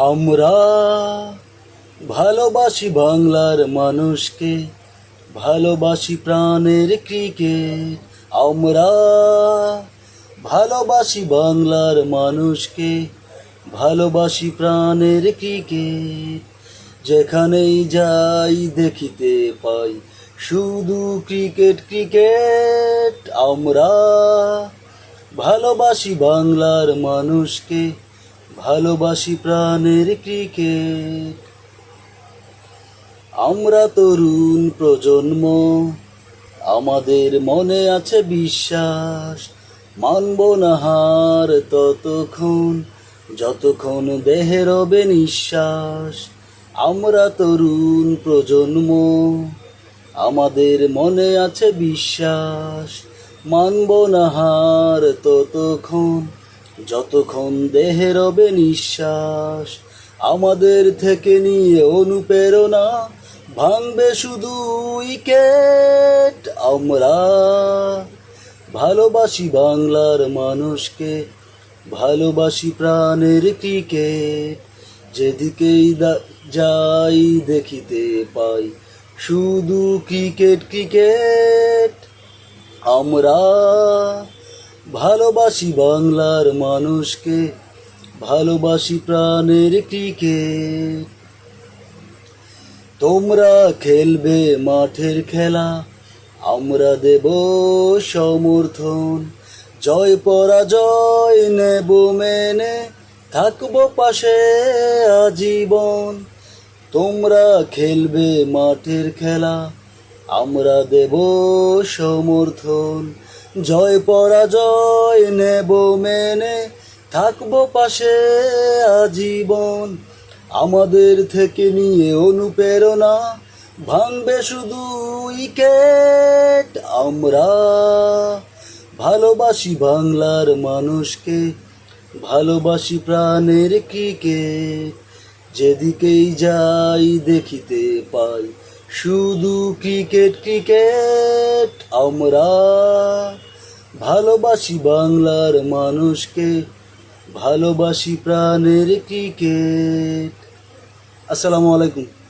আমরা ভালোবাসি বাংলার মানুষকে, ভালোবাসি প্রাণের ক্রিকেট। আমরা ভালোবাসি বাংলার মানুষকে, ভালোবাসি প্রাণের ক্রিকেট। যেখানেই যাই দেখিতে পাই শুধু ক্রিকেট ক্রিকেট। আমরা ভালোবাসি বাংলার মানুষকে, ভালোবাসি প্রাণের ক্রিকেট। আমরা তরুণ প্রজন্ম, আমাদের মনে আছে বিশ্বাস। মানব না হার ততক্ষণ যতক্ষণ দেহে রবে নিঃশ্বাস। আমরা তরুণ প্রজন্ম, আমাদের মনে আছে বিশ্বাস। মানব না হার ততক্ষণ যতক্ষণ দেহে রবে নিঃশ্বাস। আমাদের থেকে নিয়ে অনুপ্রেরণা ভাঙবে শুধু উইকেট। আমরা ভালোবাসি বাংলার মানুষকে, ভালোবাসি প্রাণের ক্রিকেট। যেদিকেই যাই দেখিতে পাই শুধু ক্রিকেট ক্রিকেট। আমরা ভালোবাসি বাংলার মানুষকে, ভালোবাসি প্রাণের ক্রিকেট। তোমরা খেলবে মাঠের খেলা, আমরা দেব সমর্থন। জয় পরাজয় নেব মেনে, থাকবো পাশে আজীবন। তোমরা খেলবে মাঠের খেলা, আমরা দেব সমর্থন। জয় পরাজয় নেব মেনে, থাকবো পাশে আজীবন। আমাদের থেকে নিয়ে অনুপ্রেরণা ভাঙবে শুধু উইকেট। আমরা ভালোবাসি বাংলার মানুষকে, ভালোবাসি প্রাণের ক্রিকেট। যেদিকেই যাই দেখিতে পাই শুধু ক্রিকেট ক্রিকেট। আমরা ভালোবাসি বাংলার মানুষকে, ভালোবাসি প্রাণের ক্রিকেট। আসসালামু আলাইকুম।